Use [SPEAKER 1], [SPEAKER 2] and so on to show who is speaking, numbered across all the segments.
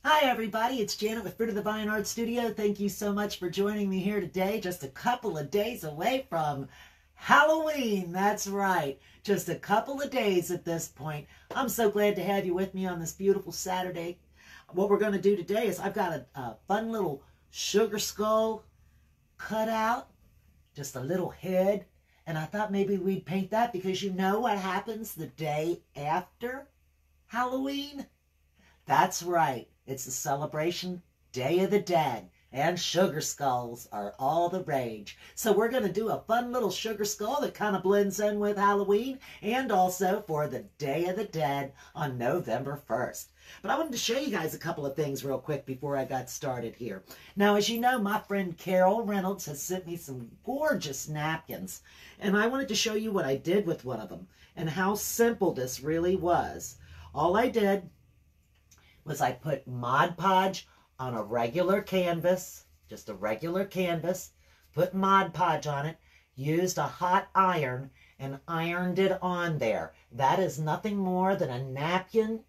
[SPEAKER 1] Hi everybody, it's Janet with Fruit of the Vine Art Studio. Thank you so much for joining me here today. Just a couple of days away from Halloween. That's right. Just a couple of days at this point. I'm so glad to have you with me on this beautiful Saturday. What we're going to do today is I've got a fun little sugar skull cut out. Just a little head. And I thought maybe we'd paint that because you know what happens the day after Halloween? That's right. It's the celebration Day of the Dead, and sugar skulls are all the rage. So we're going to do a fun little sugar skull that kind of blends in with Halloween and also for the Day of the Dead on November 1st. But I wanted to show you guys a couple of things real quick before I got started here. Now, as you know, my friend Carol Reynolds has sent me some gorgeous napkins, and I wanted to show you what I did with one of them and how simple this really was. All I did was I put Mod Podge on a regular canvas, just a regular canvas, put Mod Podge on it, used a hot iron, and ironed it on there. That is nothing more than a napkin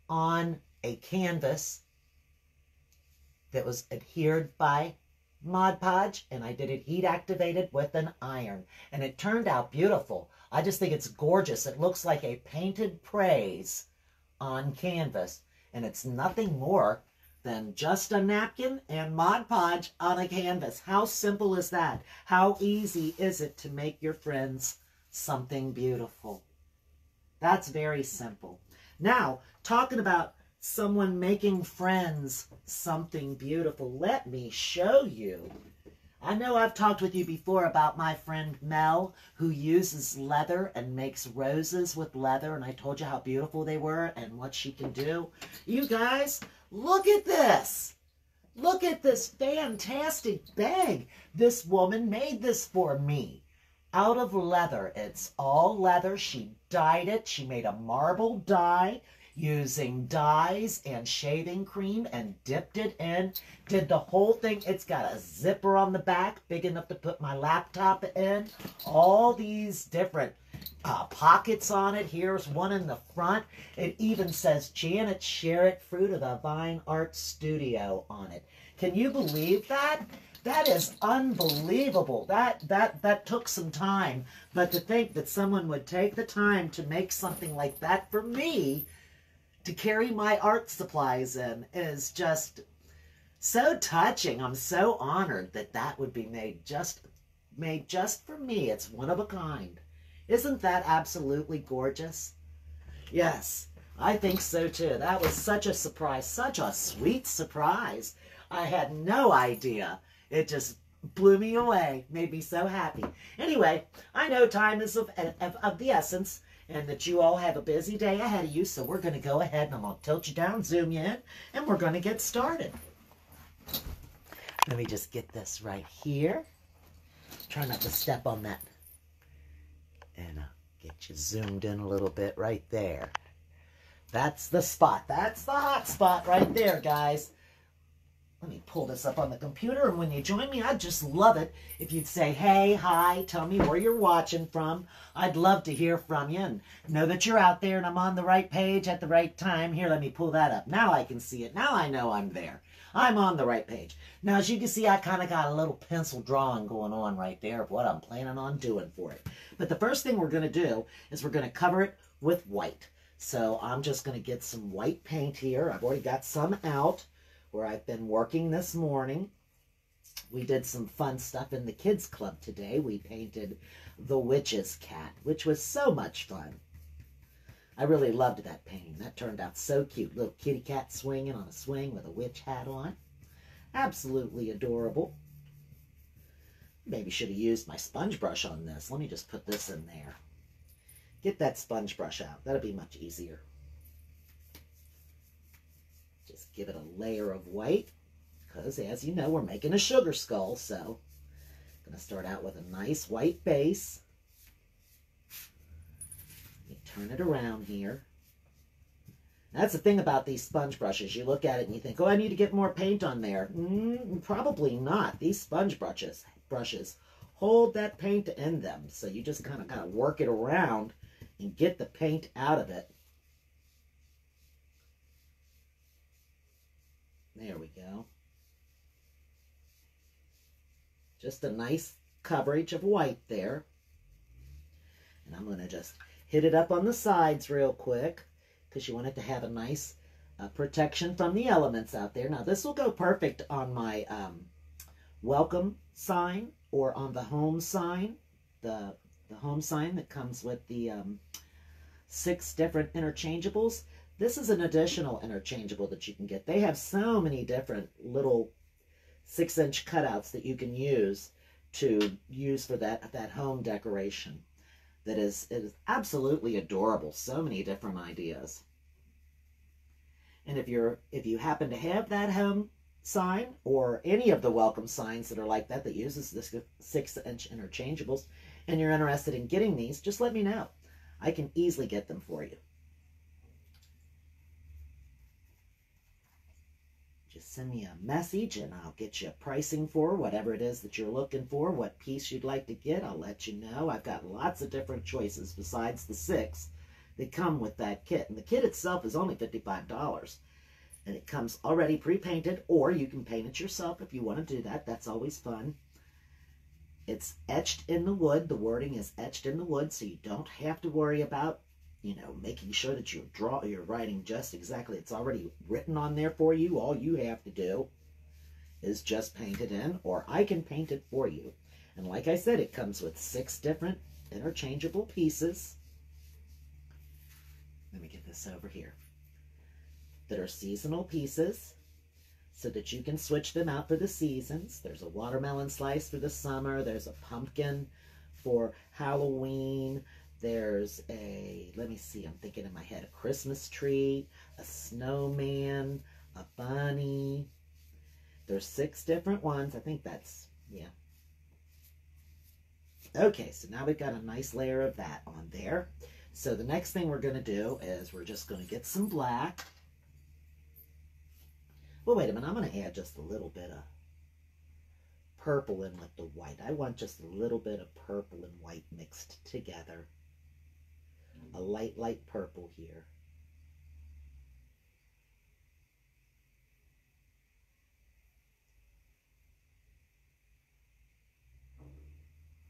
[SPEAKER 1] on a canvas that was adhered by Mod Podge, and I did it heat activated with an iron. And it turned out beautiful. I just think it's gorgeous. It looks like a painted praise on canvas. And it's nothing more than just a napkin and Mod Podge on a canvas. How simple is that? How easy is it to make your friends something beautiful? That's very simple. Now, talking about someone making friends something beautiful, let me show you. I know I've talked with you before about my friend Mel, who uses leather and makes roses with leather, and I told you how beautiful they were and what she can do. You guys, look at this. Look at this fantastic bag. This woman made this for me out of leather. It's all leather. She dyed it. She made a marble dye using dyes and shaving cream and dipped it in. Did the whole thing. It's got a zipper on the back big enough to put my laptop in. All these different pockets on it. Here's one in the front. It even says Janet Sherritt Fruit of the Vine Art Studio on it. Can you believe that? That is unbelievable. That took some time. But to think that someone would take the time to make something like that for me to carry my art supplies in is just so touching. I'm so honored that that would be made just for me. It's one of a kind. Isn't that absolutely gorgeous? Yes, I think so too. That was such a surprise, such a sweet surprise. I had no idea. It just blew me away, made me so happy. Anyway, I know time is of the essence, and that you all have a busy day ahead of you, so we're going to go ahead and I'm going to tilt you down, zoom you in, and we're going to get started. Let me just get this right here. Try not to step on that. And get you zoomed in a little bit right there. That's the spot. That's the hot spot right there, guys. Let me pull this up on the computer, and when you join me, I'd just love it if you'd say, hey, hi, tell me where you're watching from. I'd love to hear from you and know that you're out there and I'm on the right page at the right time. Here, let me pull that up. Now I can see it. Now I know I'm there. I'm on the right page. Now, as you can see, I kind of got a little pencil drawing going on right there of what I'm planning on doing for it. But the first thing we're going to do is we're going to cover it with white. So I'm just going to get some white paint here. I've already got some out where I've been working this morning. We did some fun stuff in the kids club today. We painted the witch's cat, which was so much fun. I really loved that painting. That turned out so cute. Little kitty cat swinging on a swing with a witch hat on. Absolutely adorable. Maybe should have used my sponge brush on this. Let me just put this in there. Get that sponge brush out. That'll be much easier. Just give it a layer of white, because as you know, we're making a sugar skull, so I'm going to start out with a nice white base. You turn it around here. That's the thing about these sponge brushes. You look at it and you think, oh, I need to get more paint on there. Probably not. These sponge brushes hold that paint in them, so you just kind of work it around and get the paint out of it. There we go. Just a nice coverage of white there. And I'm going to just hit it up on the sides real quick because you want it to have a nice protection from the elements out there. Now this will go perfect on my welcome sign or on the home sign, the home sign that comes with the 6 different interchangeables. This is an additional interchangeable that you can get. They have so many different little 6-inch cutouts that you can use for that home decoration. It is absolutely adorable. So many different ideas. And if you happen to have that home sign or any of the welcome signs that are like that uses the 6-inch interchangeables, and you're interested in getting these, just let me know. I can easily get them for you. Just send me a message and I'll get you pricing for whatever it is that you're looking for, what piece you'd like to get. I'll let you know. I've got lots of different choices besides the 6 that come with that kit. And the kit itself is only $55. And it comes already pre-painted, or you can paint it yourself if you want to do that. That's always fun. It's etched in the wood. The wording is etched in the wood, so you don't have to worry about, making sure that you're writing just exactly. It's already written on there for you. All you have to do is just paint it in, or I can paint it for you. And like I said, it comes with 6 different interchangeable pieces. Let me get this over here. That are seasonal pieces, so that you can switch them out for the seasons. There's a watermelon slice for the summer. There's a pumpkin for Halloween. There's let me see, I'm thinking in my head, a Christmas tree, a snowman, a bunny. There's 6 different ones. I think that's, yeah. Okay, so now we've got a nice layer of that on there. So the next thing we're going to do is we're just going to get some black. Well, wait a minute. I'm going to add just a little bit of purple in with the white. I want just a little bit of purple and white mixed together. A light purple here.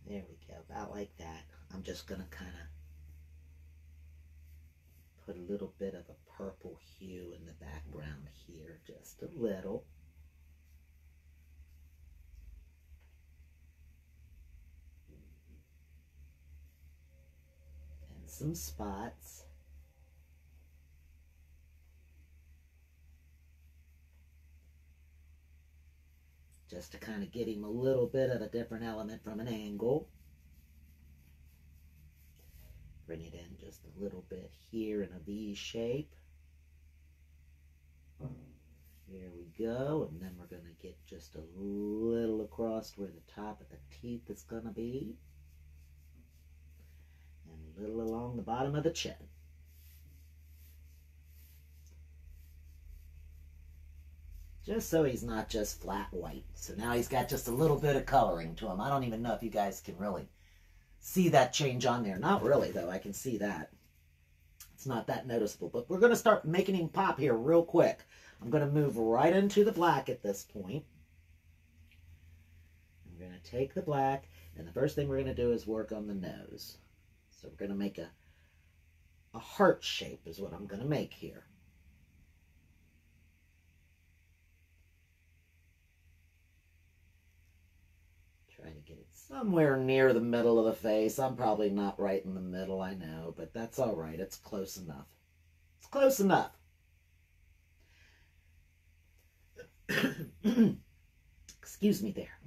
[SPEAKER 1] There we go. About like that. I'm just going to kind of put a little bit of a purple hue in the background here, just a little. And some spots. Just to kind of get him a little bit of a different element from an angle. Bring it in just a little bit here in a V shape. Here we go. And then we're going to get just a little across where the top of the teeth is going to be. And a little along the bottom of the chin. Just so he's not just flat white. So now he's got just a little bit of coloring to him. I don't even know if you guys can really see that change on there. Not really, though. I can see that. It's not that noticeable. But we're going to start making him pop here real quick. I'm going to move right into the black at this point. I'm going to take the black, and the first thing we're going to do is work on the nose. So we're going to make a heart shape is what I'm going to make here. Trying to get it somewhere near the middle of the face. I'm probably not right in the middle, I know, but that's all right. It's close enough. It's close enough. Excuse me there.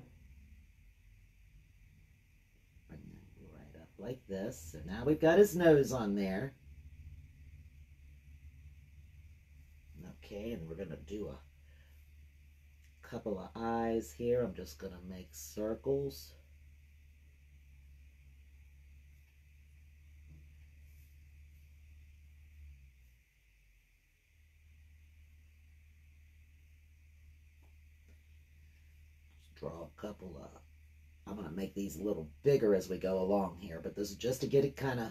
[SPEAKER 1] Bring that right up like this. So now we've got his nose on there. Okay, and we're going to do a couple of eyes here. I'm just going to make circles. Just draw a couple of, I'm going to make these a little bigger as we go along here, but this is just to get it kind of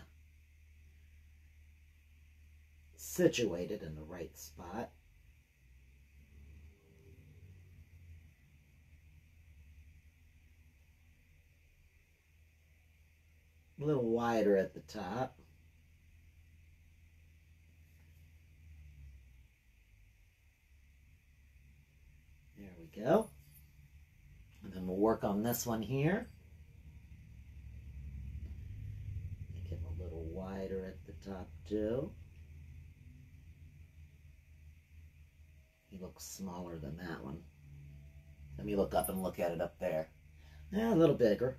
[SPEAKER 1] situated in the right spot. A little wider at the top. There we go. And then we'll work on this one here. Make it a little wider at the top too. He looks smaller than that one. Let me look up and look at it up there. Yeah, a little bigger.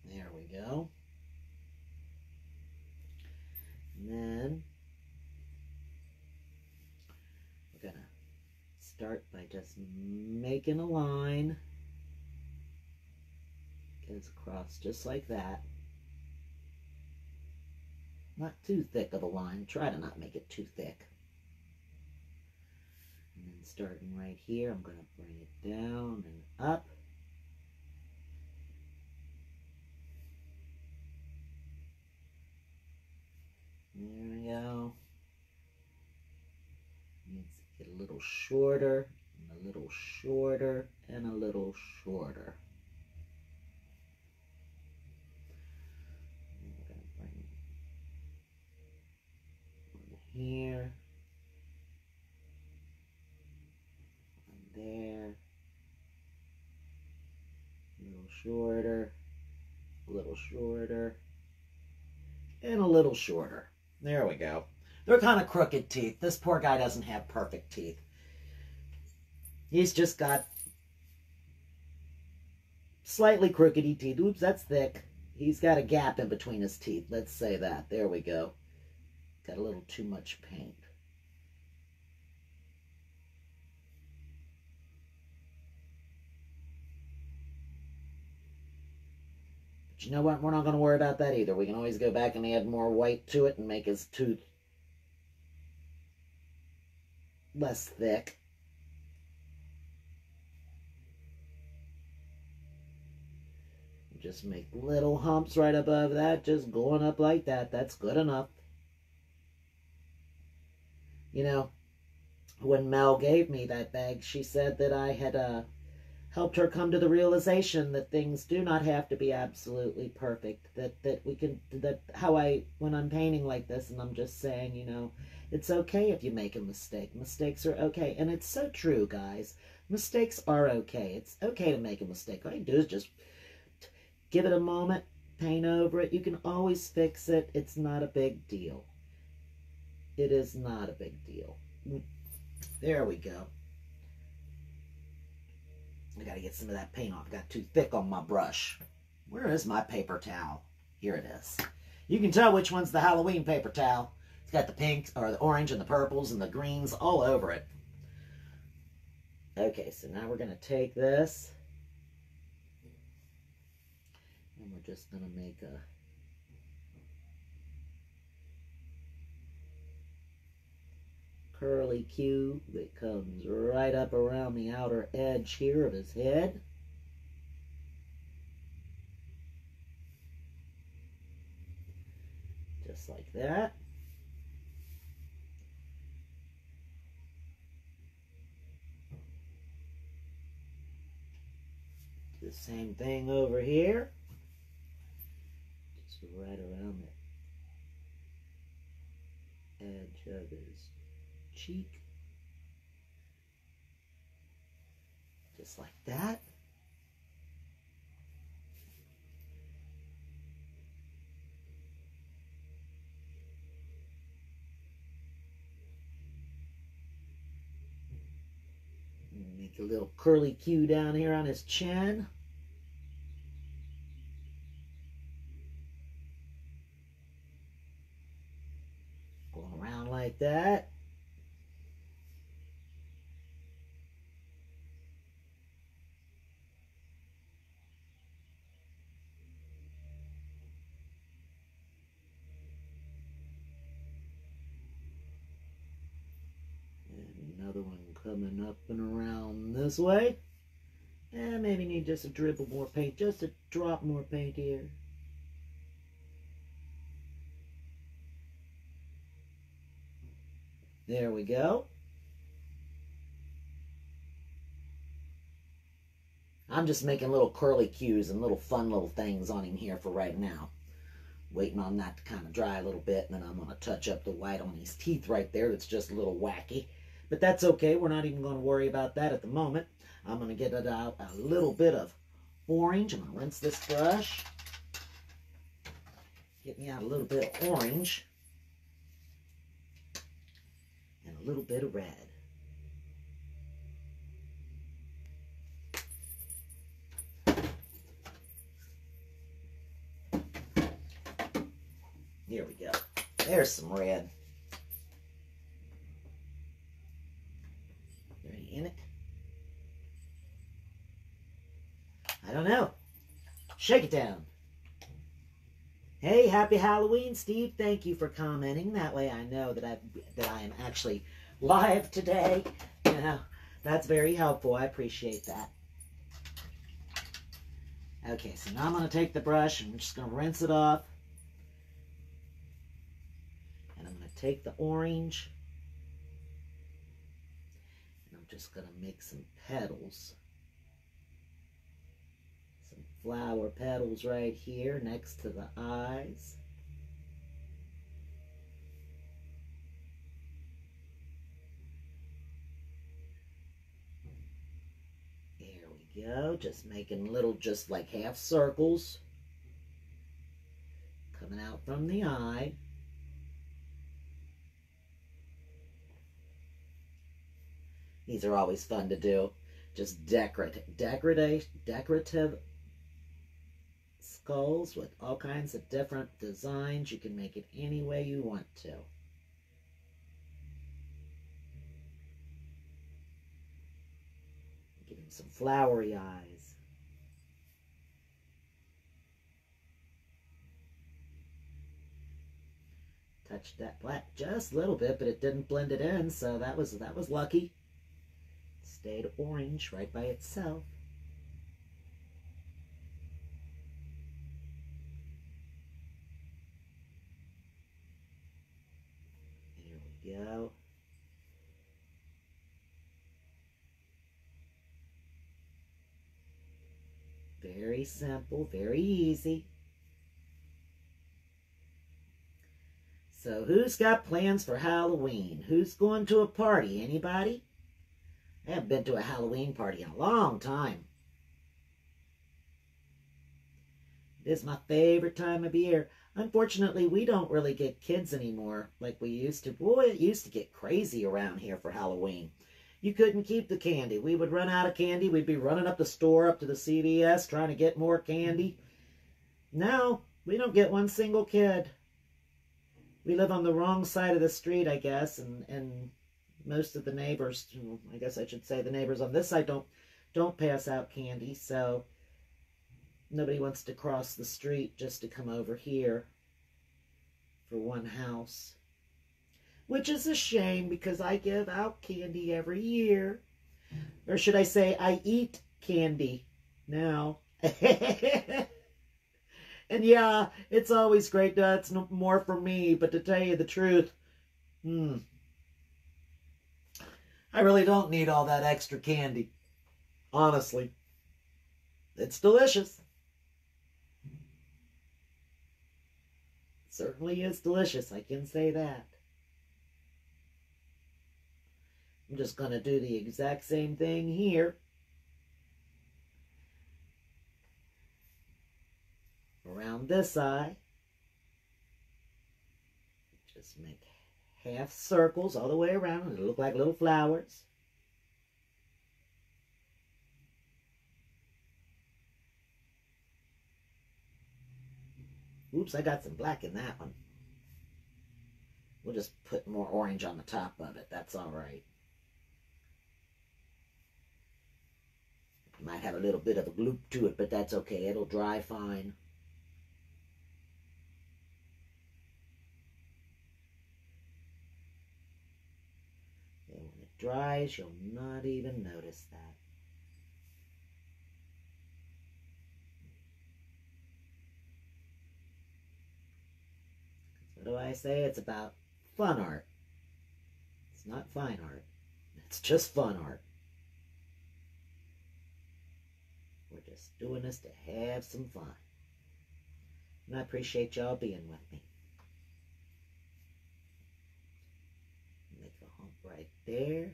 [SPEAKER 1] There we go. And then we're going to start by just making a line. Goes across just like that. Not too thick of a line. Try to not make it too thick. And then starting right here, I'm going to bring it down and up. There we go. Needs to get a little shorter, and a little shorter, and a little shorter. And we're going to bring one here, one there, a little shorter, a little shorter, and a little shorter. There we go. They're kind of crooked teeth. This poor guy doesn't have perfect teeth. He's just got slightly crookedy teeth. Oops, that's thick. He's got a gap in between his teeth. Let's say that. There we go. Got a little too much paint. But you know what? We're not going to worry about that either. We can always go back and add more white to it and make his tooth less thick. Just make little humps right above that, just going up like that. That's good enough. You know, when Mel gave me that bag, she said that I had helped her come to the realization that things do not have to be absolutely perfect. That we can, when I'm painting like this and I'm just saying, you know, it's okay if you make a mistake. Mistakes are okay. And it's so true, guys. Mistakes are okay. It's okay to make a mistake. All you do is just give it a moment, paint over it. You can always fix it. It's not a big deal. It is not a big deal. There we go. I gotta get some of that paint off. I got too thick on my brush. Where is my paper towel? Here it is. You can tell which one's the Halloween paper towel. It's got the pinks, or the orange, and the purples, and the greens all over it. Okay, so now we're gonna take this, and we're just gonna make a curly Q that comes right up around the outer edge here of his head. Just like that. Do the same thing over here. Just right around the edge of his cheek, just like that. Make a little curly Q down here on his chin. Going around like that. Another one coming up and around this way. And maybe need just a dribble more paint, just a drop more paint here. There we go. I'm just making little curly cues and little fun little things on him here for right now. Waiting on that to kind of dry a little bit, and then I'm going to touch up the white on his teeth right there. That's just a little wacky. But that's okay. We're not even going to worry about that at the moment. I'm going to get it out a little bit of orange. I'm going to rinse this brush. Get me out a little bit of orange. And a little bit of red. Here we go. There's some red. Is there any in it? I don't know. Shake it down. Hey, happy Halloween, Steve. Thank you for commenting. That way I know that I am actually live today. You know, that's very helpful. I appreciate that. Okay, so now I'm going to take the brush and I'm just going to rinse it off. And I'm going to take the orange. And I'm just going to make some petals. Some flower petals right here next to the eyes. There we go. Just making little, just like half circles coming out from the eye. These are always fun to do. Just decorative skulls with all kinds of different designs. You can make it any way you want to. Give him some flowery eyes. Touched that black just a little bit, but it didn't blend it in, so that was lucky. Stayed orange right by itself. There we go. Very simple, very easy. So who's got plans for Halloween? Who's going to a party? Anybody? I haven't been to a Halloween party in a long time. It is my favorite time of year. Unfortunately, we don't really get kids anymore like we used to. Boy, it used to get crazy around here for Halloween. You couldn't keep the candy. We would run out of candy. We'd be running up the store, up to the CVS, trying to get more candy. Now, we don't get one single kid. We live on the wrong side of the street, I guess, and most of the neighbors, I guess I should say the neighbors on this side don't pass out candy, so nobody wants to cross the street just to come over here for one house. Which is a shame because I give out candy every year. Or should I say I eat candy now. And yeah, it's always great. That's more for me, but to tell you the truth, I really don't need all that extra candy. Honestly. It's delicious. It certainly is delicious, I can say that. I'm just going to do the exact same thing here. Around this eye. Just make half circles all the way around. It'll look like little flowers. Oops, I got some black in that one. We'll just put more orange on the top of it. That's all right. It might have a little bit of a gloop to it, but that's okay. It'll dry fine. And when it dries, you'll not even notice that. What do I say? It's about fun art. It's not fine art. It's just fun art. We're just doing this to have some fun. And I appreciate y'all being with me. Make a hump right there.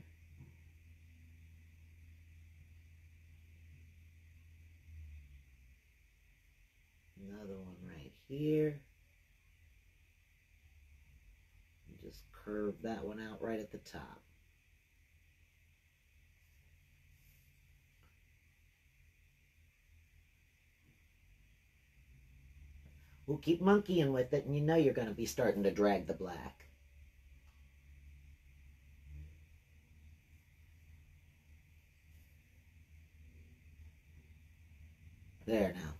[SPEAKER 1] Another one right here. And just curve that one out right at the top. We'll keep monkeying with it, and you know you're going to be starting to drag the black. There now.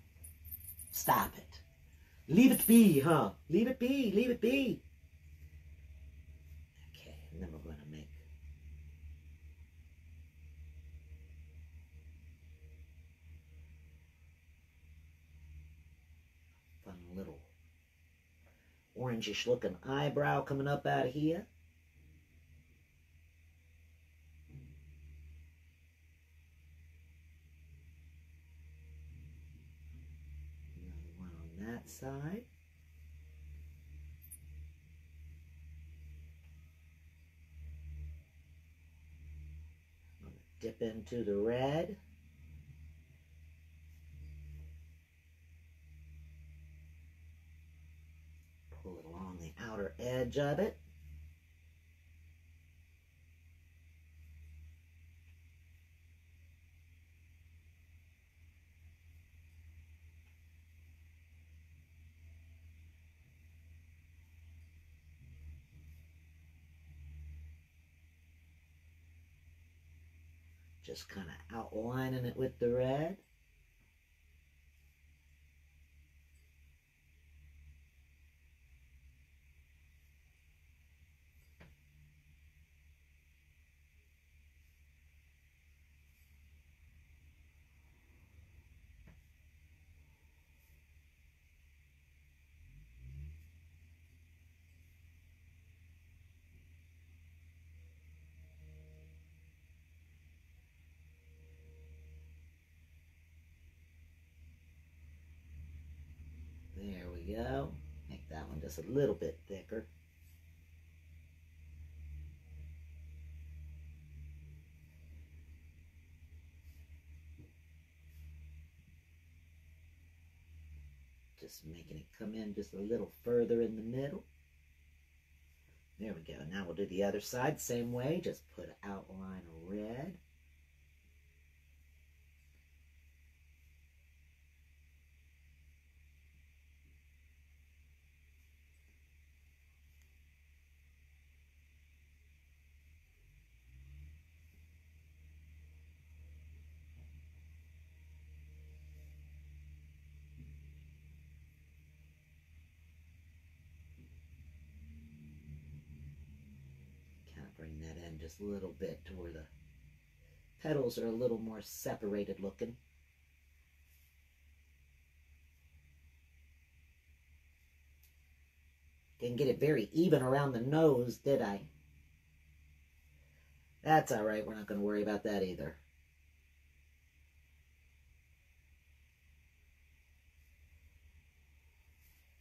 [SPEAKER 1] Stop it. Leave it be, huh? Leave it be, leave it be. Okay, and then we're going to make a fun little orangish looking eyebrow coming up out of here. Another one on that side. I'm going to dip into the red. Pull it along the outer edge of it. Just kind of outlining it with the red. There we go. Make that one just a little bit thicker. Just making it come in just a little further in the middle. There we go. Now we'll do the other side same way. Just put an outline of red. Bring that in just a little bit to where the petals are a little more separated looking. Didn't get it very even around the nose, did I? That's all right. We're not going to worry about that either.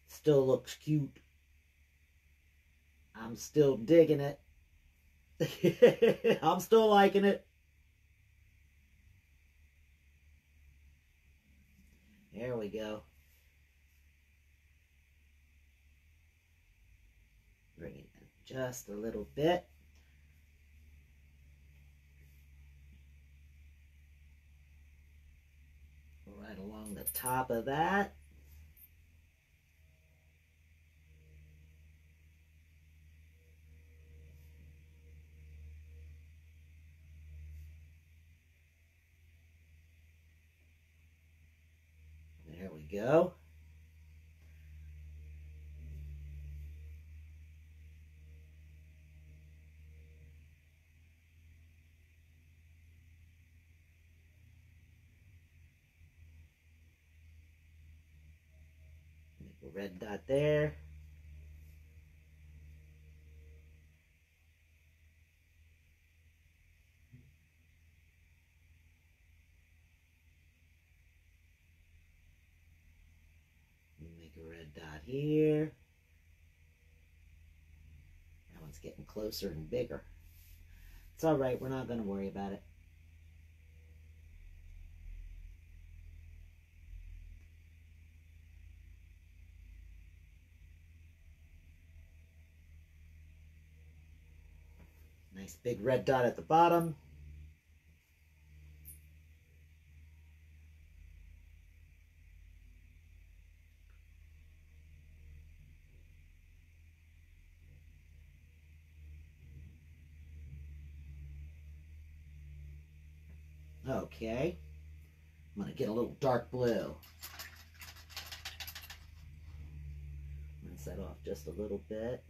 [SPEAKER 1] Still looks cute. I'm still digging it. I'm still liking it. There we go. Bring it in just a little bit. Right along the top of that. There we go. Make a red dot there. Make a red dot here. That one's getting closer and bigger. It's all right. We're not going to worry about it. Nice big red dot at the bottom. Okay. I'm going to get a little dark blue. Rinse that off just a little bit.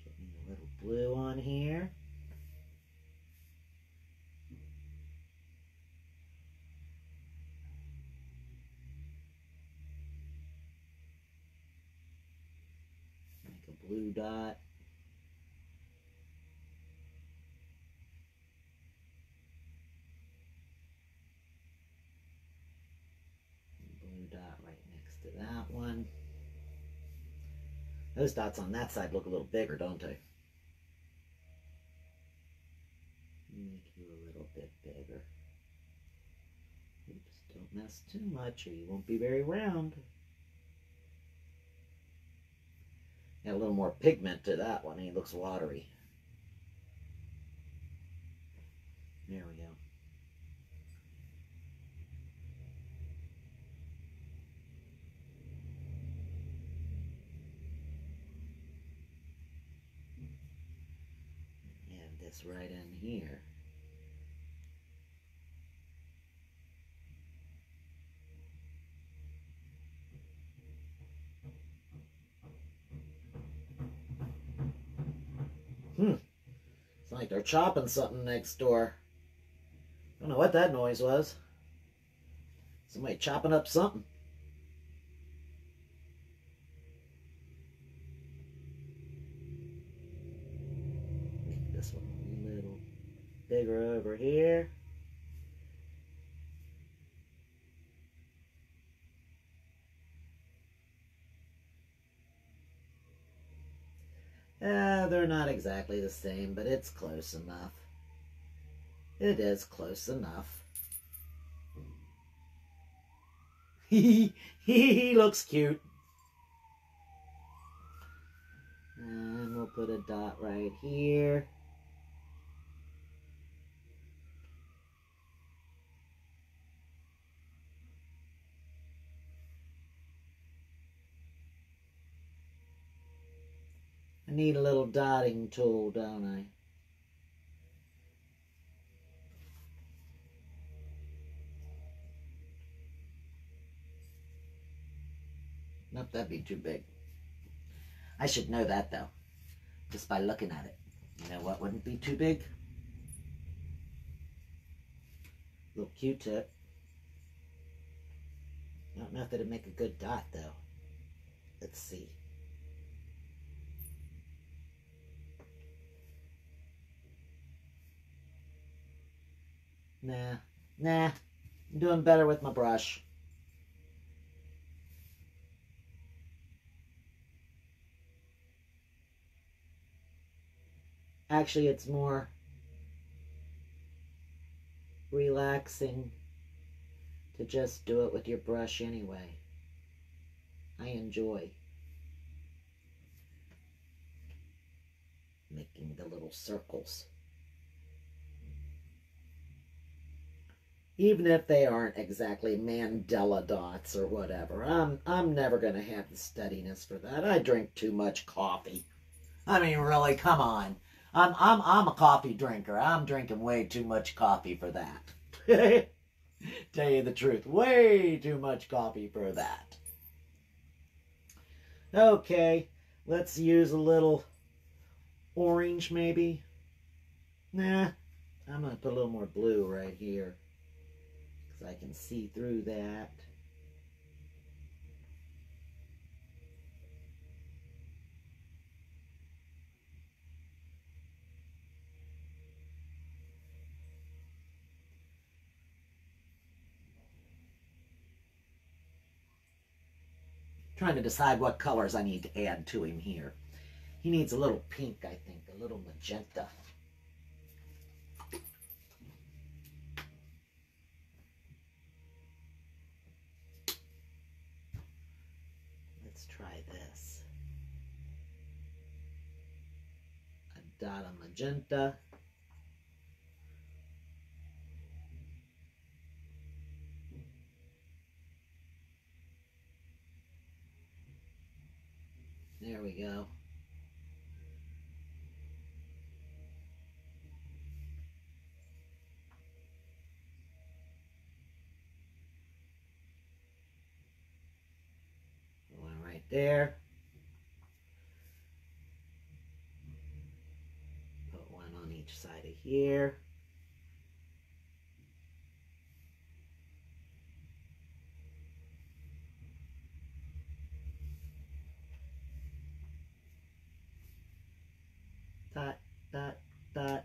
[SPEAKER 1] Get me a little blue on here. Make a blue dot. Blue dot right next to that one. Those dots on that side look a little bigger, don't they? Make you a little bit bigger. Oops, don't mess too much or you won't be very round. Add a little more pigment to that one. He looks watery. There we go. Add this right in here. It's like they're chopping something next door. Don't know what that noise was. Somebody chopping up something. Make this one a little bigger over here. They're not exactly the same, but it's close enough. It is close enough. He looks cute. And we'll put a dot right here. I need a little dotting tool, don't I? Nope, that'd be too big. I should know that, though, just by looking at it. You know what wouldn't be too big? Little Q-tip. I don't know if it'd make a good dot, though. Let's see. Nah. I'm doing better with my brush. Actually, it's more relaxing to just do it with your brush anyway. I enjoy making the little circles. Even if they aren't exactly Mandela dots or whatever. I'm never going to have the steadiness for that. I drink too much coffee. I mean, really, come on. I'm a coffee drinker. I'm drinking way too much coffee for that. Tell you the truth, way too much coffee for that. Okay, let's use a little orange maybe. Nah, I'm going to put a little more blue right here because I can see through that. trying to decide what colors I need to add to him here. He needs a little pink, I think, a little magenta. Let's try this. A dot of magenta. There we go. One right there. Put one on each side of here. Dot, dot, dot.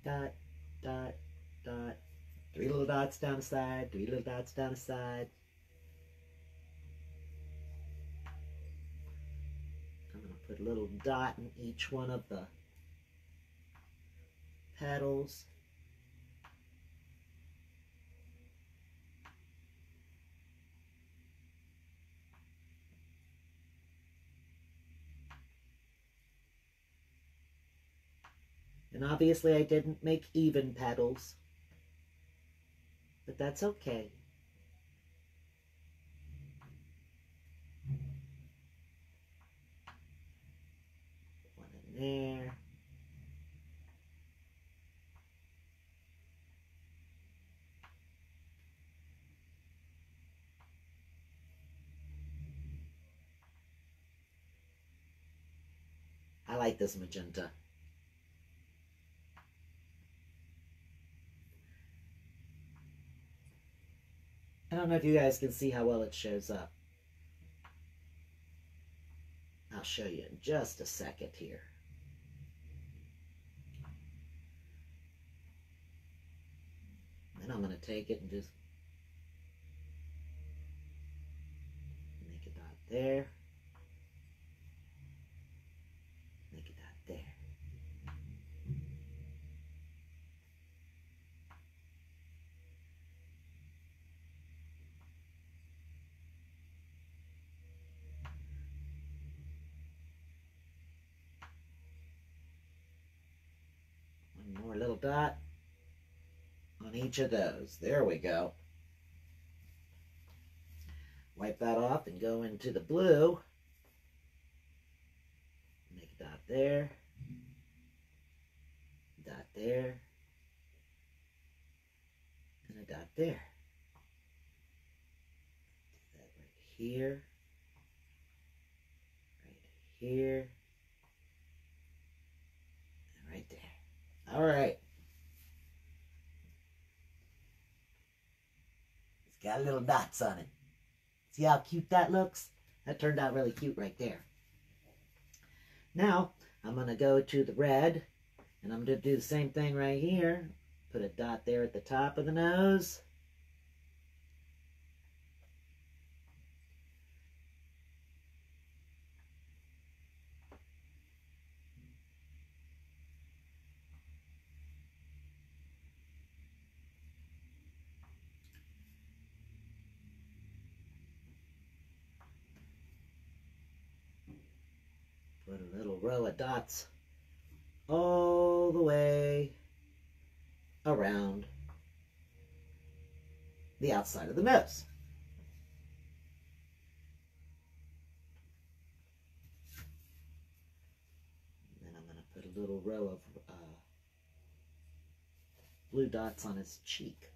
[SPEAKER 1] Dot, dot, dot. 3 little dots down the side, 3 little dots down the side. I'm going to put a little dot in each one of the petals. And obviously I didn't make even petals, but that's okay. One in there. I like this magenta. I don't know if you guys can see how well it shows up. I'll show you in just a second here. Then I'm going to take it and just make a dot there. Make a dot there. One more little dot on each of those. There we go. Wipe that off and go into the blue. Make a dot there. Dot there. And a dot there. Do that right here. Right here. And right there. All right. It's got little dots on it. See how cute that looks? That turned out really cute right there. Now, I'm going to go to the red, and I'm going to do the same thing right here. Put a dot there at the top of the nose. Put a little row of dots all the way around the outside of the nose. And then I'm going to put a little row of blue dots on his cheek.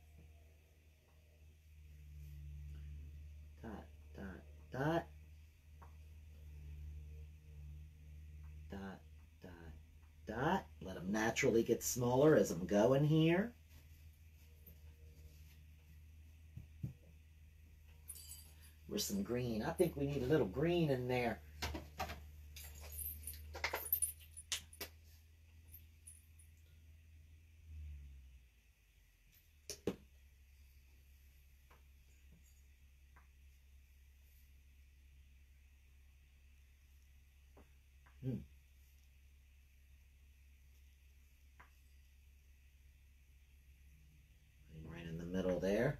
[SPEAKER 1] Dot, dot, dot. Dot, dot, dot. Let them naturally get smaller as I'm going here. Where's some green? I think we need a little green in there. Hmm. Right in the middle there.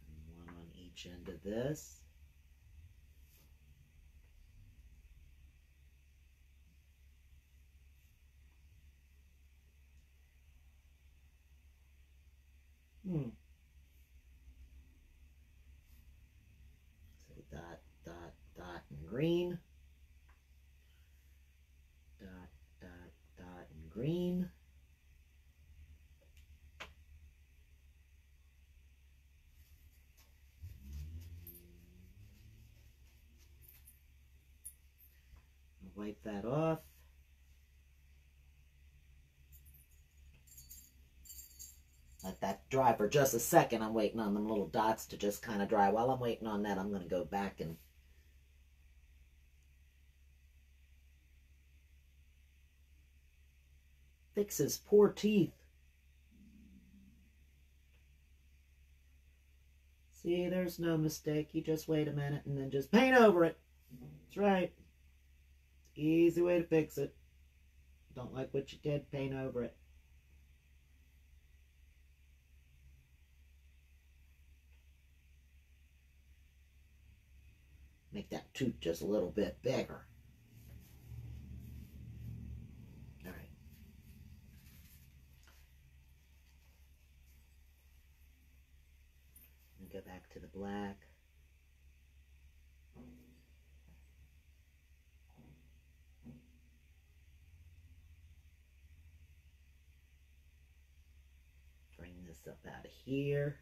[SPEAKER 1] And one on each end of this. So dot, dot, dot, and green. Dot, dot, dot, and green. I'll wipe that off. Let that dry for just a second. I'm waiting on them little dots to just kind of dry. While I'm waiting on that, I'm going to go back and fix his poor teeth. See, there's no mistake. You just wait a minute and then just paint over it. That's right. Easy way to fix it. Don't like what you did, paint over it. Make that tooth just a little bit bigger. All right. And go back to the black. Bring this up out of here.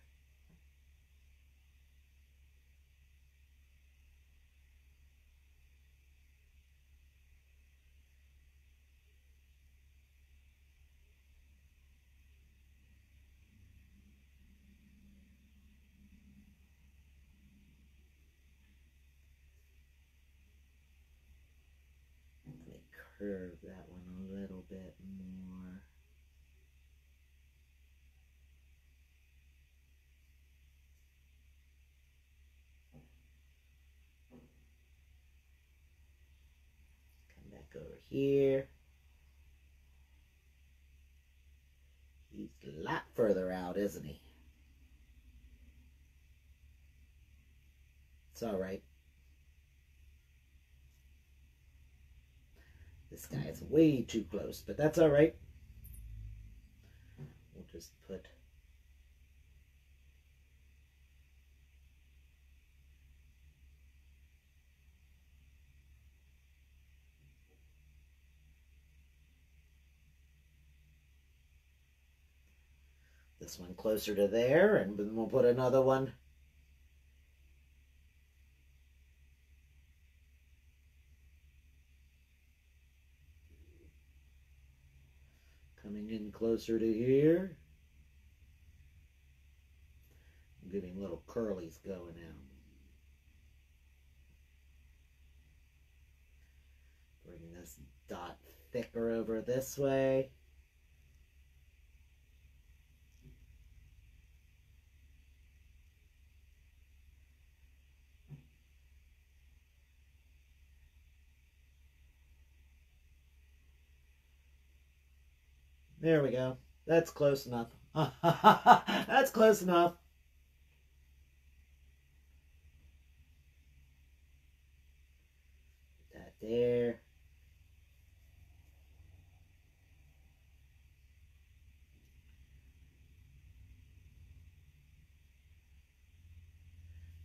[SPEAKER 1] Curve that one a little bit more. Come back over here. He's a lot further out, isn't he? It's all right. This guy is way too close, but that's all right. We'll just put this one closer to there, and then we'll put another one coming in closer to here. I'm getting little curlies going out. Bring this dot thicker over this way. There we go. That's close enough. That's close enough. Put that there.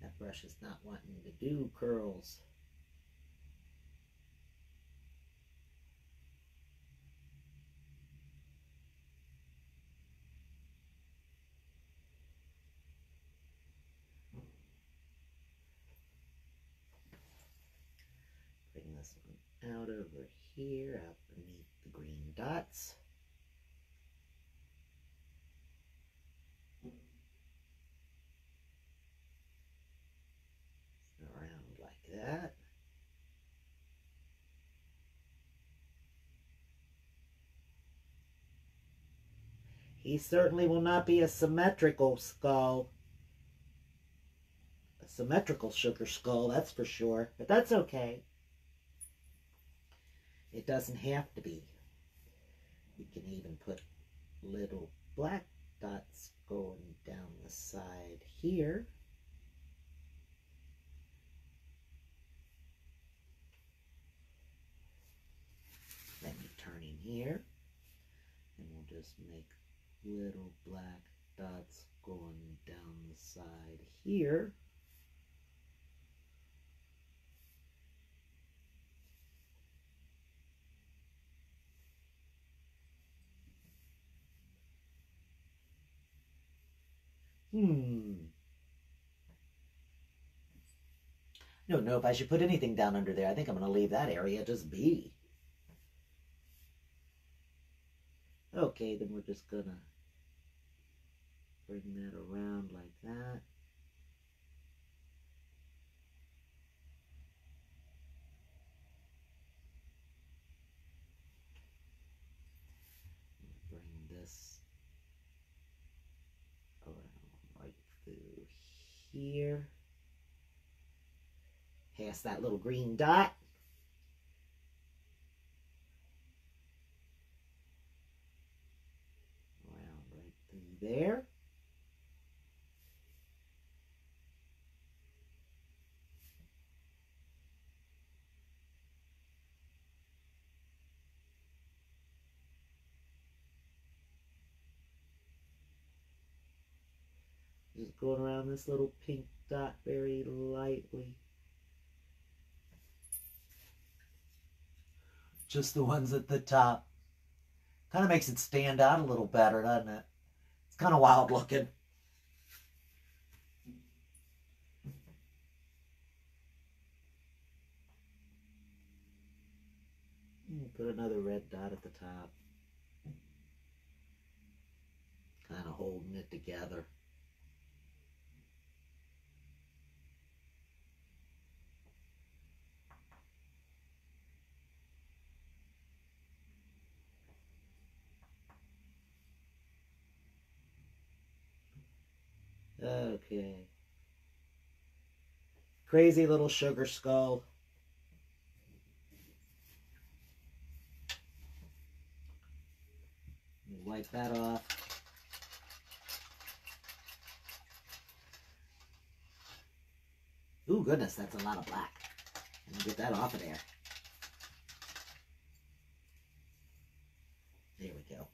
[SPEAKER 1] That brush is not wanting to do curls. Bring this one out over here, out beneath the green dots. Around like that. He certainly will not be a symmetrical skull. A symmetrical sugar skull, that's for sure. But that's okay. It doesn't have to be. We can even put little black dots going down the side here. Then you turn in here, and we'll just make little black dots going down the side here. Don't know if I should put anything down under there. I think I'm going to leave that area just be. Okay, then we're just going to bring that around like that. Bring this around right through here. Past that little green dot. Around right through there. Just going around this little pink dot very lightly. Just the ones at the top. Kind of makes it stand out a little better, doesn't it? It's kind of wild looking. Put another red dot at the top. Kind of holding it together. Okay. Crazy little sugar skull. Wipe that off. Ooh, goodness, that's a lot of black. Let me get that off of there. There we go.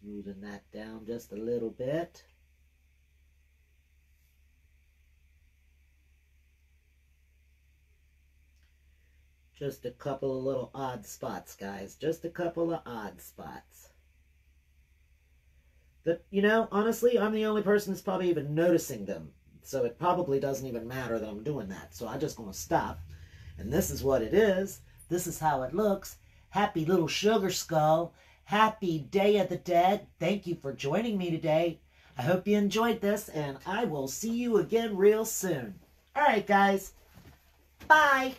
[SPEAKER 1] Smoothing that down just a little bit. Just a couple of little odd spots, guys. Just a couple of odd spots. That, you know, honestly, I'm the only person that's probably even noticing them. So it probably doesn't even matter that I'm doing that. So I'm just going to stop. And this is what it is. This is how it looks. Happy little sugar skull. Happy Day of the Dead. Thank you for joining me today. I hope you enjoyed this, and I will see you again real soon. All right, guys. Bye.